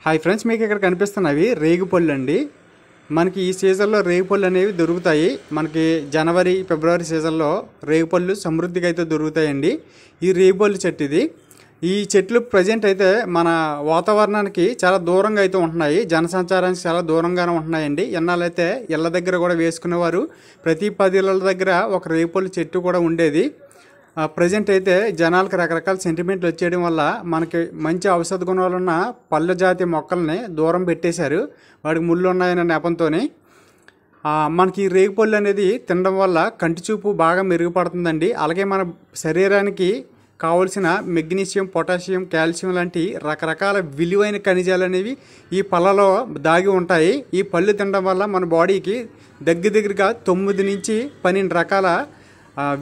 Hi friends, మీకు ఇక్కడ కనిపిస్తున్నవి రేగిపళ్ళు అండి. మనకి ఈ సీజన్లో రేగిపళ్ళు అనేవి దొరుకుతాయి. మనకి జనవరి ఫిబ్రవరి సీజన్లో రేగిపళ్ళు సమృద్ధిగా అయితే దొరుకుతాయండి. ఈ రేగిపళ్ళు చెట్టు ఇది. ఈ చెట్లు ప్రజెంట్ అయితే మన వాతావరణానికి చాలా దూరంగా అయితే ఉంటున్నాయి, జనసంచారానికి చాలా దూరంగానే ఉంటున్నాయండి. ఎన్నాళ్ళైతే ఇళ్ళ దగ్గర కూడా వేసుకునేవారు. ప్రతి 10 ఇళ్ళ దగ్గర ఒక రేగిపళ్ళు చెట్టు కూడా ఉండేది. ప్రజెంట్ అయితే జనాలకు రకరకాల సెంటిమెంట్లు వచ్చేయడం వల్ల మనకి మంచి ఔషధ గుణాలున్న పళ్ళ జాతి మొక్కల్ని దూరం పెట్టేశారు, వాడికి ముళ్ళు ఉన్నాయన్న నెపంతోనే. మనకి రేగిపళ్ళు అనేది తినడం వల్ల కంటి చూపు బాగా మెరుగుపడుతుందండి. అలాగే మన శరీరానికి కావలసిన మెగ్నీషియం, పొటాషియం, కాల్షియం లాంటి రకరకాల విలువైన ఖనిజాలు అనేవి ఈ పళ్ళలో దాగి ఉంటాయి. ఈ పళ్ళు తినడం వల్ల మన బాడీకి దగ్గరగా 9 నుంచి 12 రకాల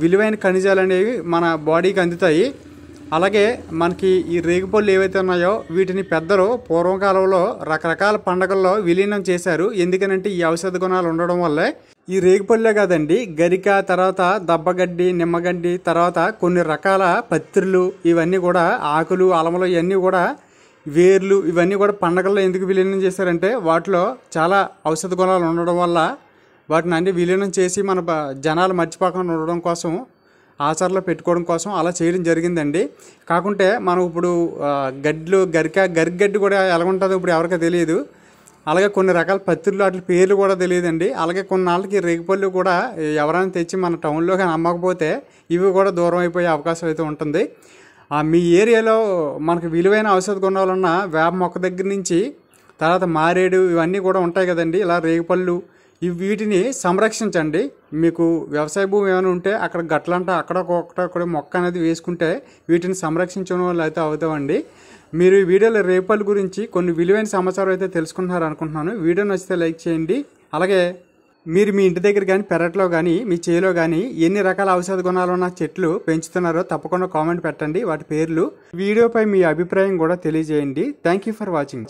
విలువైన ఖనిజాలు అనేవి మన బాడీకి అందుతాయి. అలాగే మనకి ఈ రేగిపళ్ళు ఏవైతే ఉన్నాయో వీటిని పెద్దలు పూర్వకాలంలో రకరకాల పండుగల్లో విలీనం చేశారు. ఎందుకనంటే ఈ ఔషధ గుణాలు ఉండడం వల్లే. ఈ రేగిపళ్ళే కాదండి, గరిక, తర్వాత దబ్బగడ్డి, నిమ్మగడ్డి, తర్వాత కొన్ని రకాల పత్రులు, ఇవన్నీ కూడా ఆకులు, అలమలు, ఇవన్నీ కూడా వేర్లు, ఇవన్నీ కూడా పండుగల్లో ఎందుకు విలీనం చేశారంటే వాటిలో చాలా ఔషధ గుణాలు ఉండడం వల్ల వాటిని అన్ని విలీనం చేసి మన జనాలు మర్చిపోకుండా ఉండడం కోసం, ఆచారంలో పెట్టుకోవడం కోసం అలా చేయడం జరిగిందండి. కాకుంటే మనం ఇప్పుడు గరిగడ్డి కూడా ఎలా ఉంటుందో ఇప్పుడు ఎవరికీ తెలియదు. అలాగే కొన్ని రకాల పత్రులు, వాటి పేర్లు కూడా తెలియదండి. అలాగే కొన్నాళ్ళకి రేగిపళ్ళు కూడా ఎవరైనా తెచ్చి మన టౌన్లో కానీ అమ్మకపోతే ఇవి కూడా దూరం అయిపోయే అవకాశం అయితే ఉంటుంది. మీ ఏరియాలో మనకు విలువైన ఔషధ గుణాలు ఉన్న వేప మొక్క దగ్గర నుంచి తర్వాత మారేడు, ఇవన్నీ కూడా ఉంటాయి కదండి. ఇలా రేగిపళ్ళు వీటిని సంరక్షించండి. మీకు వ్యవసాయ భూమి ఏమైనా ఉంటే అక్కడ గట్లంటే అక్కడ మొక్క అనేది వేసుకుంటే వీటిని సంరక్షించడం వల్ల అయితే అవుతామండి. మీరు ఈ వీడియోలో రేగిపళ్ళు గురించి కొన్ని విలువైన సమాచారం అయితే తెలుసుకుంటున్నారు అనుకుంటున్నాను. వీడియో నచ్చితే లైక్ చేయండి. అలాగే మీరు మీ ఇంటి దగ్గర కానీ పెరట్లో కానీ మీ చేలో కానీ ఎన్ని రకాల ఔషధ గుణాలు ఉన్న చెట్లు పెంచుతున్నారో తప్పకుండా కామెంట్ పెట్టండి, వాటి పేర్లు. వీడియోపై మీ అభిప్రాయం కూడా తెలియజేయండి. Thank you for watching.